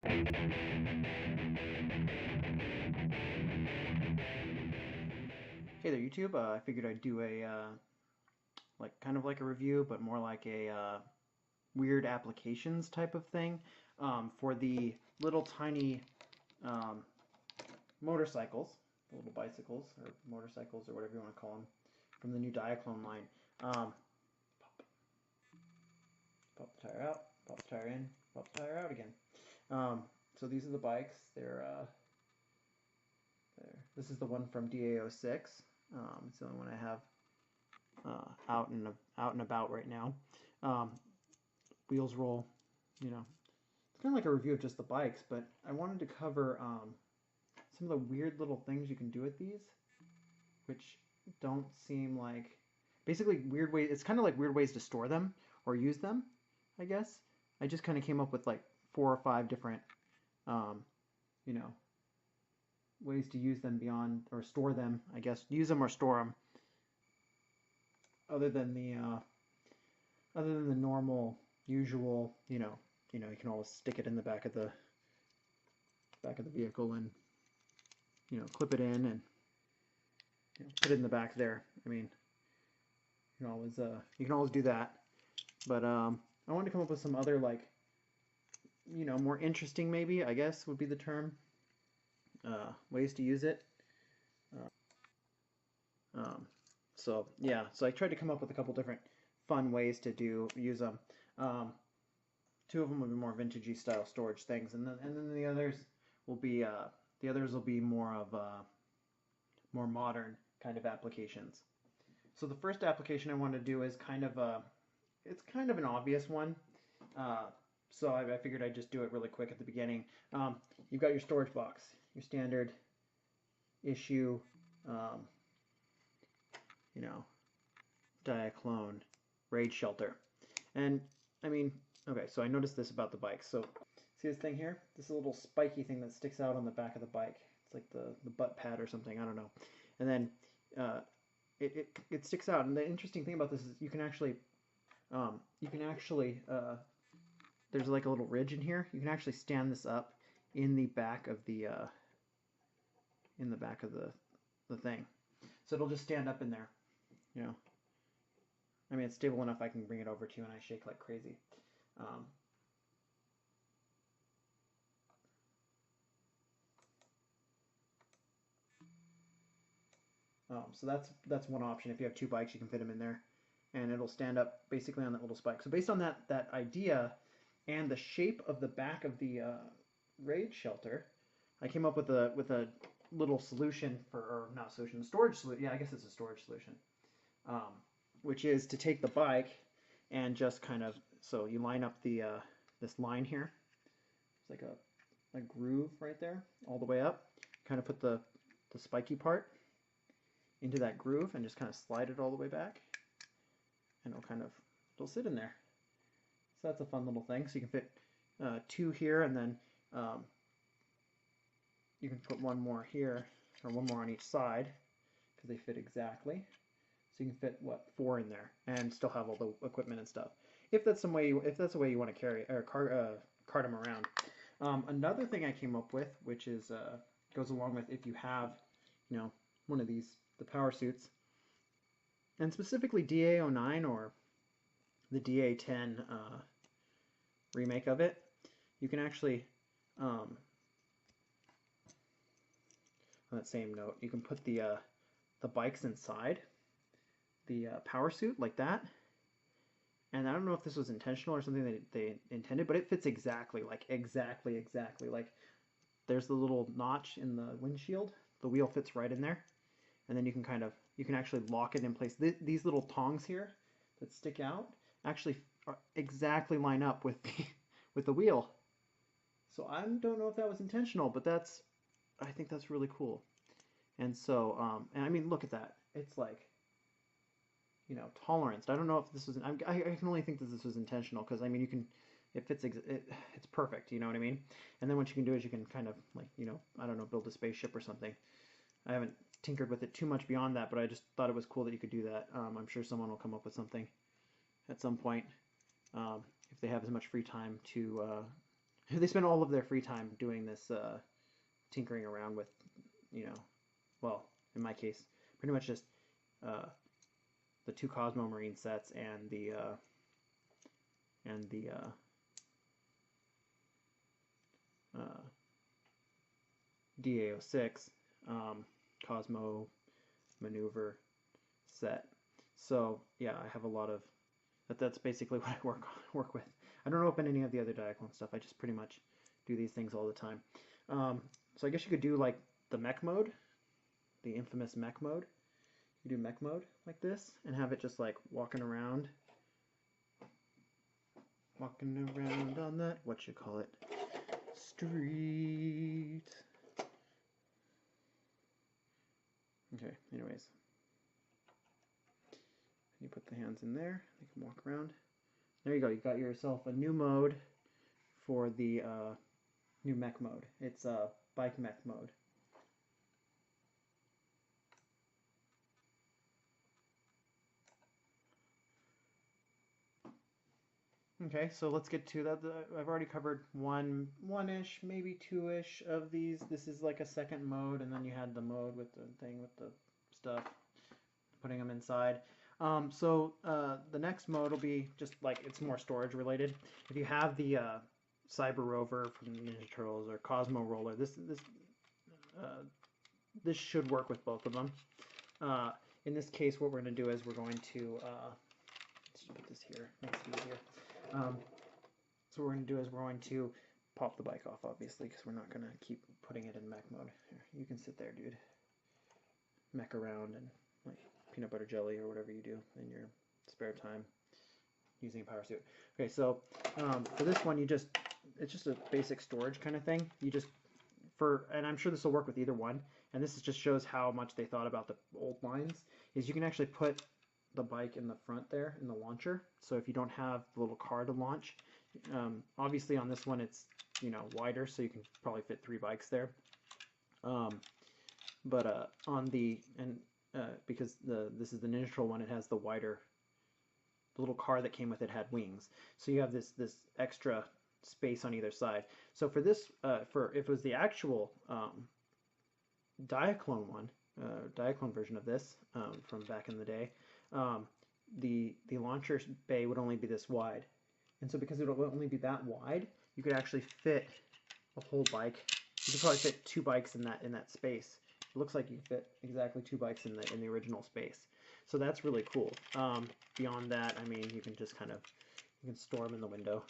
Hey there, YouTube. I figured I'd do a kind of like a review, but more like a weird applications type of thing for the little tiny um, motorcycles, little bicycles or motorcycles or whatever you want to call them, from the new Diaclone line. Pop the tire out, pop the tire in, pop the tire out again. So these are the bikes. This is the one from DA06. It's the only one I have out and about right now. Wheels roll, you know. It's kind of like a review of just the bikes, but I wanted to cover some of the weird little things you can do with these, which don't seem like, basically weird ways. It's kind of like weird ways to store them or use them, I guess. I just kind of came up with like 4 or 5 different, you know, ways to use them beyond, or store them, I guess. Use them or store them, other than the normal, usual, you can always stick it in the back of the vehicle and clip it in and put it in the back there. I mean, you can always do that. But I wanted to come up with some other, like, more interesting, maybe, I guess would be the term, ways to use it. So yeah, so I tried to come up with a couple different fun ways to use them. 2 of them will be more vintagey style storage things, and then the others will be more of more modern kind of applications. So the first application I want to do is it's kind of an obvious one. So I figured I'd just do it really quick at the beginning. You've got your storage box, your standard issue, Diaclone raid shelter. And I mean, okay, so I noticed this about the bike. So see this thing here? This little spiky thing that sticks out on the back of the bike. It's like the butt pad or something, I don't know. And then it sticks out. And the interesting thing about this is you can actually there's like a little ridge in here. You can actually stand this up in the back of the thing. So it'll just stand up in there, I mean, it's stable enough I can bring it over to you and I shake like crazy. So that's one option. If you have 2 bikes, you can fit them in there, and it'll stand up basically on that little spike. So based on that idea and the shape of the back of the raid shelter, I came up with a little solution or not solution, storage solution. Yeah, I guess it's a storage solution, which is to take the bike and just kind of, so you line up this line here. It's like a groove right there, all the way up. Kind of put the spiky part into that groove and just kind of slide it all the way back, and it'll sit in there. So that's a fun little thing. So you can fit 2 here, and then you can put 1 more here, or 1 more on each side, because they fit exactly. So you can fit 4 in there, and still have all the equipment and stuff. If that's the way you want to carry or cart them around. Another thing I came up with, which is goes along with if you have, one of these, the power suits, and specifically DA09 or the DA10 remake of it, you can actually, on that same note, you can put the bikes inside the power suit like that. And I don't know if this was intentional or something that they intended, but it fits exactly. Like there's the little notch in the windshield. The wheel fits right in there. And then you can actually lock it in place. These little tongs here that stick out actually exactly line up with the wheel. So I don't know if that was intentional, but I think that's really cool. And so, and I mean, look at that. It's like, tolerance. I don't know if this was, I can only think that this was intentional, because I mean, it fits, it's perfect, you know what I mean? And then what you can do is you can kind of like, I don't know, build a spaceship or something. I haven't tinkered with it too much beyond that, but I just thought it was cool that you could do that. I'm sure someone will come up with something at some point, if they have as much free time to they spend all of their free time doing this, tinkering around with, you know, well, in my case, pretty much just uh, the 2 Cosmo Marine sets and the uh, DA06 Cosmo Maneuver set. So yeah, I have a lot of that's basically what I work with. I don't open any of the other Diaclone stuff. I just pretty much do these things all the time. So I guess you could do like the mech mode, the infamous mech mode. You do mech mode like this and have it just like walking around on that, what you call it, street. Okay, anyways. You put the hands in there, they can walk around. There you go, you got yourself a new mode for the new mech mode. It's bike mech mode. Okay, so let's get to that. I've already covered one-ish, maybe two-ish of these. This is like a second mode, and then you had the mode with the thing with the stuff, putting them inside. The next mode will be just like it's more storage related. If you have the Cyber Rover from Ninja Turtles or Cosmo Roller, this should work with both of them. In this case, what we're going to do is we're going to let's put this here. Makes it easier. So what we're going to do is we're going to pop the bike off, obviously, because we're not going to keep putting it in mech mode. Here, you can sit there, dude. Mech around and like peanut butter jelly or whatever you do in your spare time using a power suit. Okay, so for this one, it's just a basic storage kind of thing. And I'm sure this will work with either one, and this just shows how much they thought about the old lines, is you can actually put the bike in the front there in the launcher. So if you don't have the little car to launch, obviously on this one it's wider, so you can probably fit 3 bikes there. But on the because this is the Ninja Turtle one, it has the little car that came with it had wings, so you have this extra space on either side. So for this, if it was the actual Diaclone one, Diaclone version of this from back in the day, the launcher bay would only be this wide, and so because it would only be that wide, you could actually fit a whole bike. You could probably fit 2 bikes in that space. It looks like you fit exactly 2 bikes in the original space. So that's really cool. Beyond that, I mean, you can just you can store them in the window,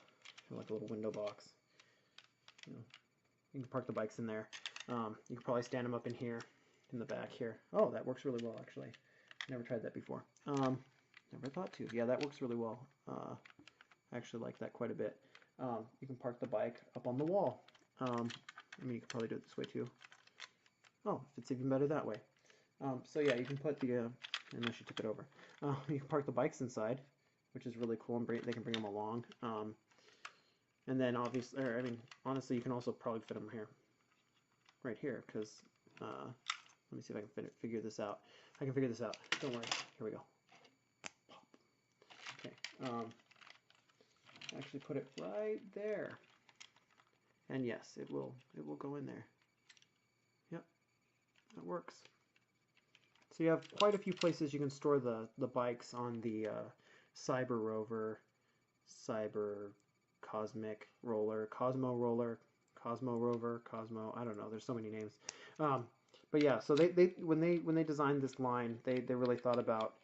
like a little window box. You can park the bikes in there. You could probably stand them up in here, in the back here. Oh, that works really well, actually. Never tried that before. Never thought to. Yeah, that works really well. I actually like that quite a bit. You can park the bike up on the wall. I mean, you could probably do it this way too. Oh, it's even better that way. So yeah, you can put the, unless you took it over, you can park the bikes inside, which is really cool, and they can bring them along. And then obviously, I mean, honestly, you can also probably fit them here, right here, because, let me see if I can figure this out. I can figure this out. Don't worry. Here we go. Pop. Okay. Actually put it right there. And yes, it will go in there. Yep, that works. So you have quite a few places you can store the bikes on the Cyber Rover, Cyber Cosmic Roller, Cosmo Roller, Cosmo Rover, Cosmo, I don't know, there's so many names. But yeah, so when they designed this line, they really thought about,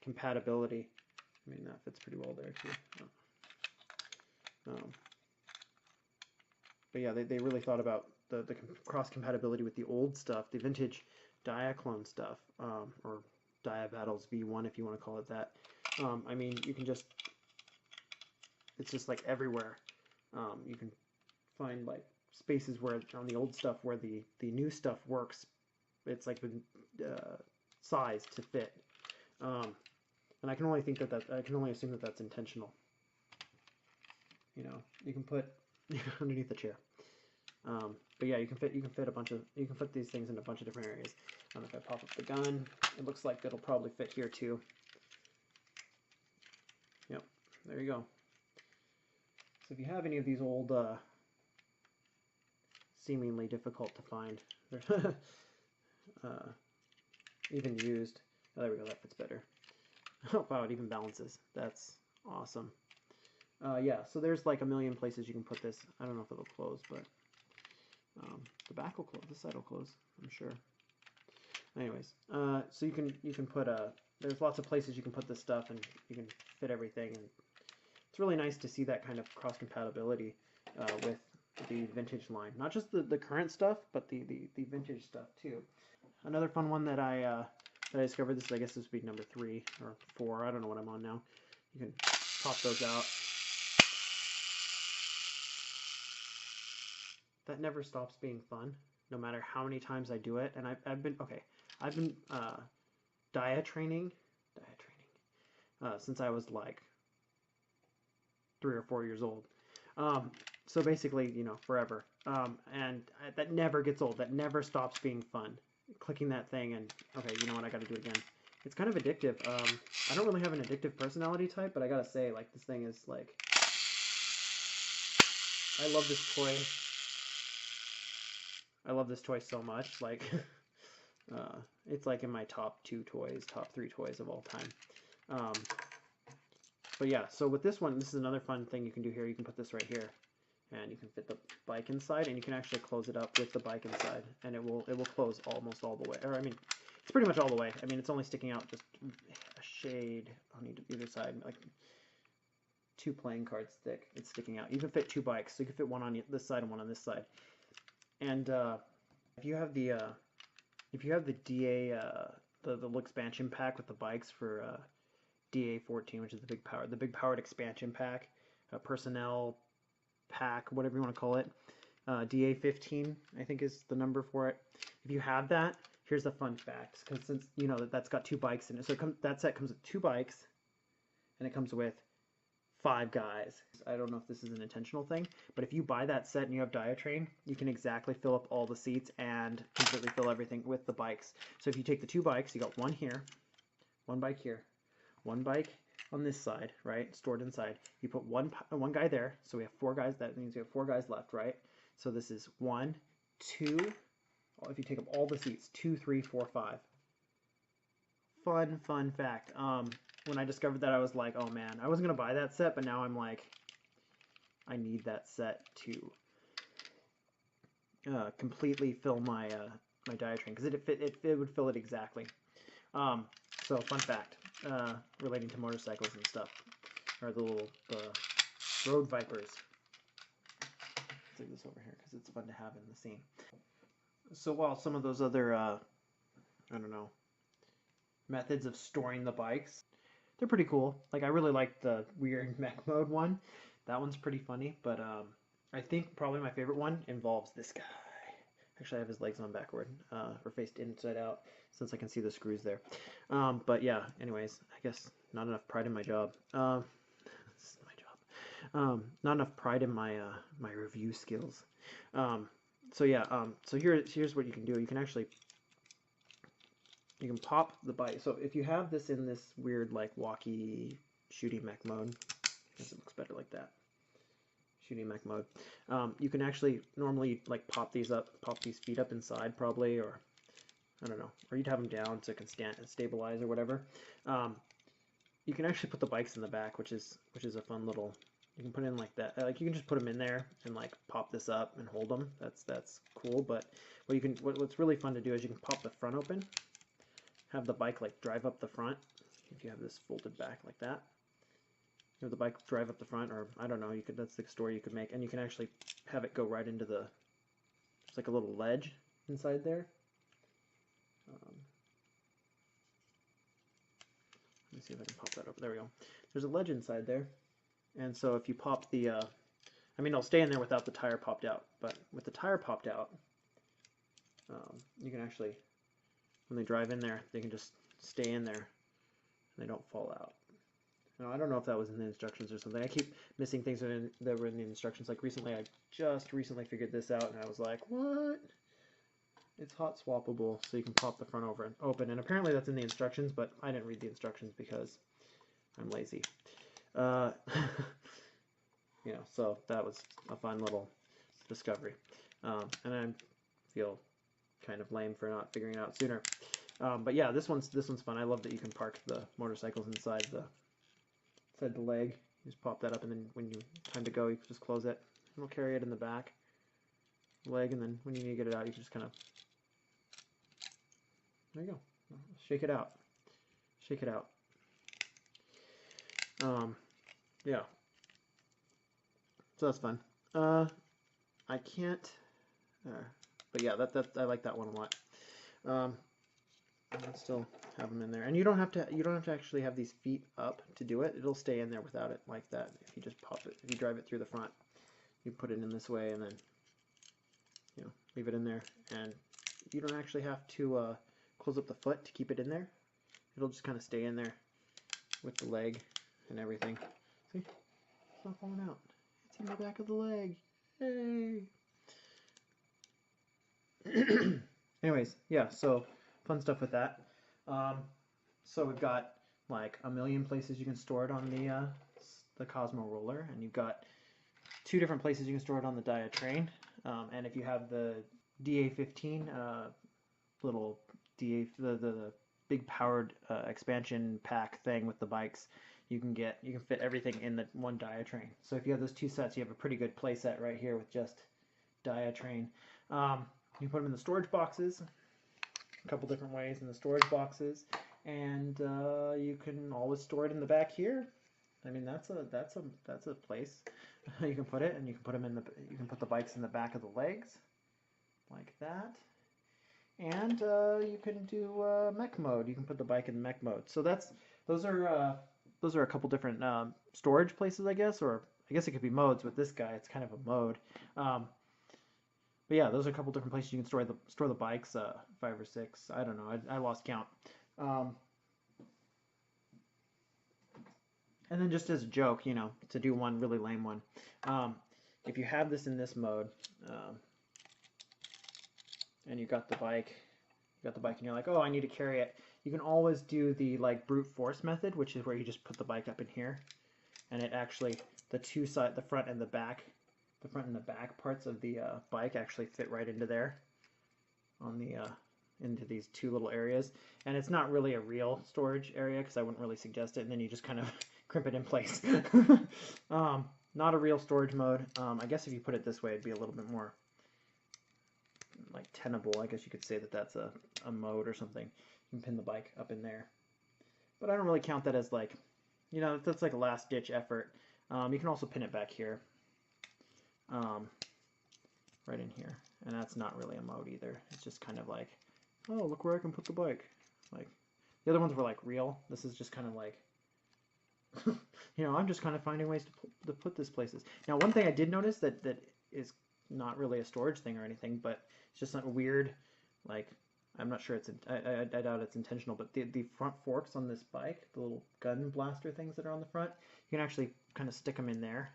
compatibility. I mean, that fits pretty well there too. But yeah, they really thought about the cross compatibility with the old stuff, the vintage Diaclone stuff, or Diabattles V1 if you want to call it that. I mean, you can it's just like everywhere. You can find like spaces where on the old stuff where the new stuff works, it's like been sized to fit. And I can only I can only assume that that's intentional. You can put underneath the chair. But yeah, you can fit these things in a bunch of different areas. If I pop up the gun, it looks like it'll probably fit here too. Yep, there you go. So if you have any of these old seemingly difficult to find. Even used. Oh, there we go, that fits better. Oh wow, it even balances. That's awesome. Yeah, so there's like a million places you can put this. I don't know if it'll close, but the back will close. This side will close, I'm sure. Anyways, so you can put there's lots of places you can put this stuff, and you can fit everything. And it's really nice to see that kind of cross compatibility with the vintage line. Not just the current stuff, but the vintage stuff too. Another fun one that I discovered, I guess this would be number 3 or 4, I don't know what I'm on now. You can pop those out. That never stops being fun, no matter how many times I do it. And I've been dia training since I was like 3 or 4 years old. So basically, you know, forever. And that never gets old. That never stops being fun. Clicking that thing and, okay, you know what, I gotta do it again. It's kind of addictive. I don't really have an addictive personality type, but I gotta say, like, this thing is, like, I love this toy. I love this toy so much. Like, it's like in my top 3 toys of all time. But yeah, so with this one, this is another fun thing you can do here. You can put this right here, and you can fit the bike inside, and you can actually close it up with the bike inside, and it will close almost all the way. Or I mean, it's pretty much all the way. I mean, it's only sticking out just a shade on either side, like 2 playing cards thick. It's sticking out. You can fit 2 bikes, so you can fit one on this side and one on this side. And if you have the the little expansion pack with the bikes for DA14, which is the big powered expansion pack, personnel pack, whatever you want to call it. DA15, I think, is the number for it. If you have that, here's a fun fact, because since you know that's got 2 bikes in it, so that set comes with 2 bikes, and it comes with 5 guys. I don't know if this is an intentional thing, but if you buy that set and you have Diaclone, you can exactly fill up all the seats and completely fill everything with the bikes. So if you take the 2 bikes, you got one here, one bike here, one bike on this side, right, stored inside. You put one guy there, so we have 4 guys. That means we have 4 guys left, right? So this is 1, 2. If you take up all the seats, 2, 3, 4, 5. Fun fact. When I discovered that, I was like, oh man, I wasn't gonna buy that set, but now I'm like, I need that set to completely fill my my Diaclone, because it would fill it exactly. So fun fact relating to motorcycles and stuff, or the road vipers. Let's leave this over here because it's fun to have in the scene. So while some of those other I don't know, methods of storing the bikes, they're pretty cool. Like, I really like the weird mech mode one. That one's pretty funny, but I think probably my favorite one involves this guy. Actually, I have his legs on backward, or faced inside out, since I can see the screws there. But yeah, anyways, I guess not enough pride in my job. This is my job. Not enough pride in my my review skills. So yeah, so here's what you can do. You can actually pop the bike. So if you have this in this weird, like, walkie shooty mech mode, I guess it looks better like that. Shooting mech mode. You can actually normally, like, pop these feet up inside probably, or I don't know, or you'd have them down so it can stabilize or whatever. You can actually put the bikes in the back, which is a fun little. You can put in like that. Like, you can just put them in there and like pop this up and hold them. That's cool. But what's really fun to do is you can pop the front open, have the bike like drive up the front. If you have this folded back like that, you have the bike drive up the front, or I don't know, that's the story you could make, and you can actually have it go right into there's like a little ledge inside there. Let me see if I can pop that up. There we go. There's a ledge inside there, and so if you pop the, I mean, it'll stay in there without the tire popped out, but with the tire popped out, you can actually, when they drive in there, they can just stay in there, and they don't fall out. Now, I don't know if that was in the instructions or something. I keep missing things that were in the instructions. Like, recently, I just recently figured this out, and I was like, what? It's hot swappable, so you can pop the front over and open. And apparently that's in the instructions, but I didn't read the instructions because I'm lazy. You know, so that was a fun little discovery. And I feel kind of lame for not figuring it out sooner. But yeah, this one's fun. I love that you can park the motorcycles inside the leg. You just pop that up, and then when you time to go, you just close it. And we'll carry it in the back leg, and then when you need to get it out, you just kind of, there you go. Shake it out. Shake it out. Yeah. So that's fun. I can't, but yeah, that I like that one a lot. I'll still have them in there, and you don't have to actually have these feet up to do it. It'll stay in there without it like that. If you just pop it, if you drive it through the front, you put it in this way, and then leave it in there, and you don't actually have to close up the foot to keep it in there. It'll just kind of stay in there with the leg and everything. See, it's not falling out. It's in the back of the leg. Hey. Anyways, yeah, so fun stuff with that. So we've got like a million places you can store it on the Cosmo roller, and you've got 2 different places you can store it on the Diaclone. And if you have the DA15 little the big powered expansion pack thing with the bikes, you can fit everything in the one Diaclone. So if you have those 2 sets, you have a pretty good play set right here with just Diaclone. You put them in the storage boxes, a couple different ways in the storage boxes, and you can always store it in the back here. I mean, that's a place you can put it, and you can put them you can put the bikes in the back of the legs, like that. And you can do mech mode. You can put the bike in mech mode. So those are a couple different storage places, I guess, or I guess it could be modes. With this guy, it's kind of a mode. But yeah, those are a couple different places you can store the bikes. 5 or 6, I don't know. I lost count. And then just as a joke, to do one really lame one, if you have this in this mode, and you got the bike, and you're like, oh, I need to carry it, you can always do the like brute force method, which is where you just put the bike up in here, and it actually, the front and the back parts of the bike actually fit right into there, on the into these 2 little areas. And it's not really a real storage area, because I wouldn't really suggest it, and then you just kind of crimp it in place. Not a real storage mode. I guess if you put it this way, it'd be a little bit more like tenable. I guess you could say that that's a mode or something. You can pin the bike up in there, but I don't really count that as like, that's like a last ditch effort. You can also pin it back here, right in here, and that's not really a mode either. It's just kind of like, oh, look where I can put the bike. Like the other ones were like real. This is just kind of like, I'm just kind of finding ways to put this places. Now, one thing I did notice that is not really a storage thing or anything, but it's just not weird. Like, I'm not sure I doubt it's intentional, but the front forks on this bike, the little gun blaster things that are on the front, you can actually kind of stick them in there,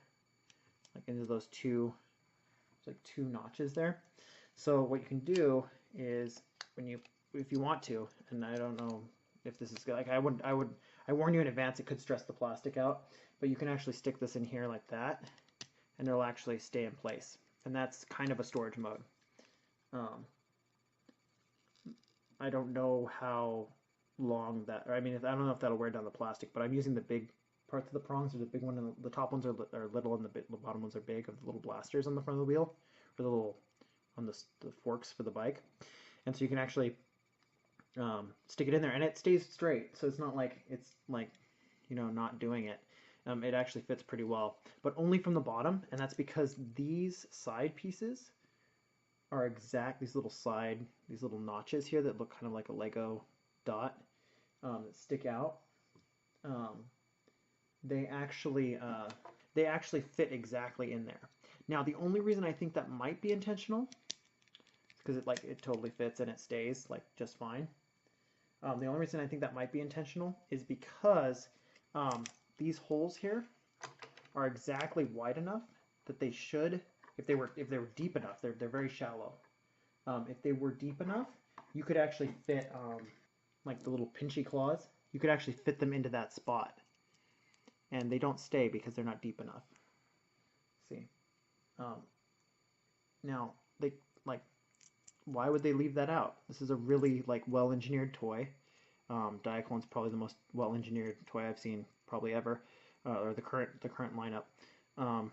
like into those 2, it's like 2 notches there. So what you can do is, if you want to, and I don't know if this is good, like I warn you in advance, it could stress the plastic out, but you can actually stick this in here like that, and it'll actually stay in place. And that's kind of a storage mode. I don't know how long that, I don't know if that'll wear down the plastic, but I'm using the big parts of the prongs. There's a big one, and the top ones are little, and the bottom ones are big, of the little blasters on the front of the wheel, or the little, on the forks for the bike. And so you can actually stick it in there, and it stays straight, so it's not like it's like, not doing it. It actually fits pretty well, but only from the bottom, and that's because these side pieces are these little notches here that look kind of like a Lego dot, that stick out. They actually fit exactly in there. Now, the only reason I think that might be intentional is because it totally fits and it stays like just fine. The only reason I think that might be intentional is because these holes here are exactly wide enough that they should, if they were deep enough, they're very shallow. If they were deep enough, you could actually fit like the little pinchy claws. You could actually fit them into that spot, and they don't stay because they're not deep enough. See, now they like why would they leave that out? This is a really like well-engineered toy. Diaclone's probably the most well-engineered toy I've seen probably ever, or the current lineup, um,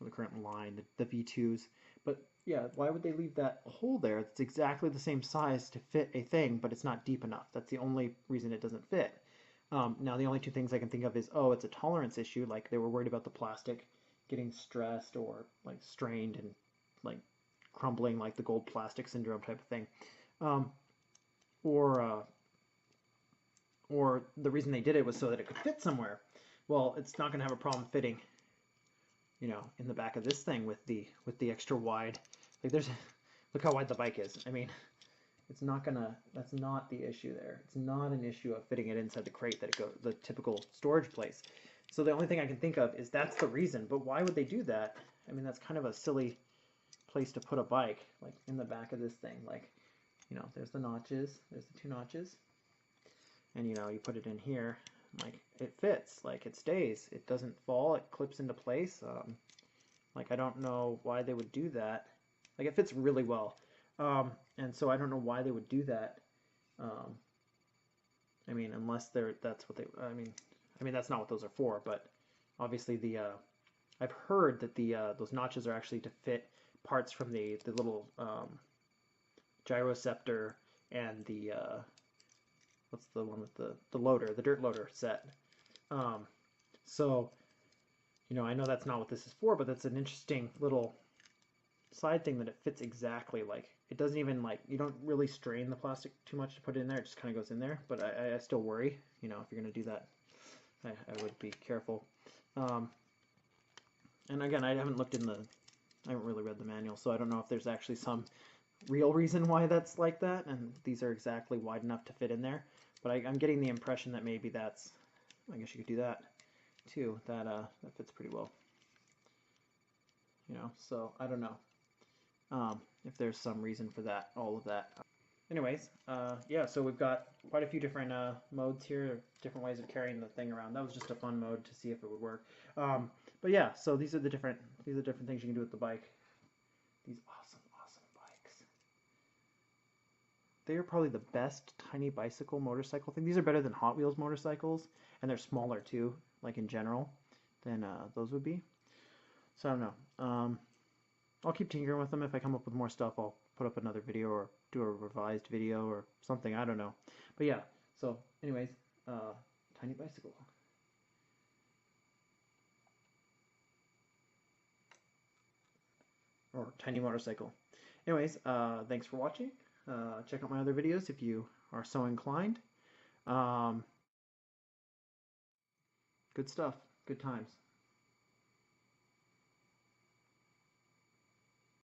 the current line, the V2s. But yeah, why would they leave that hole there? It's exactly the same size to fit a thing, but it's not deep enough. That's the only reason it doesn't fit. Now the only two things I can think of is, oh, it's a tolerance issue, like they were worried about the plastic getting stressed or like strained and like crumbling, like the gold plastic syndrome type of thing, um, or uh, or the reason they did it was so that it could fit somewhere. Well, it's not going to have a problem fitting, in the back of this thing with the extra wide. Like there's, look how wide the bike is. I mean, it's not gonna. That's not the issue there. It's not an issue of fitting it inside the crate that it goes, the typical storage place. So the only thing I can think of is that's the reason. But why would they do that? I mean, that's kind of a silly place to put a bike, like in the back of this thing. Like, there's the notches. There's the two notches, and you put it in here. Like it fits. Like it stays. It doesn't fall. It clips into place. Like I don't know why they would do that. Like it fits really well. And so I don't know why they would do that. I mean, unless that's what they. I mean that's not what those are for. But obviously I've heard that those notches are actually to fit parts from the little gyroceptor and the what's the one with the loader, the dirt loader set. So I know that's not what this is for, but that's an interesting little side thing that it fits exactly. Like it doesn't even you don't really strain the plastic too much to put it in there. It just kind of goes in there. But I still worry, if you're going to do that, I would be careful. And again, I haven't really read the manual, so I don't know if there's actually some real reason why that's like that, and these are exactly wide enough to fit in there. But I'm getting the impression that maybe that's, I guess you could do that too. That fits pretty well. So I don't know if there's some reason for that, all of that. Anyways, yeah, so we've got quite a few different modes here, different ways of carrying the thing around. That was just a fun mode to see if it would work. But yeah, so these are the different things you can do with the bike. These awesome bikes. They are probably the best tiny bicycle motorcycle thing. These are better than Hot Wheels motorcycles, and they're smaller too, like in general, than those would be. So I don't know. I'll keep tinkering with them. If I come up with more stuff, I'll put up another video or do a revised video or something. I don't know. But yeah, so anyways, tiny bicycle. Or tiny motorcycle. Anyways, thanks for watching. Check out my other videos if you are so inclined. Good stuff. Good times.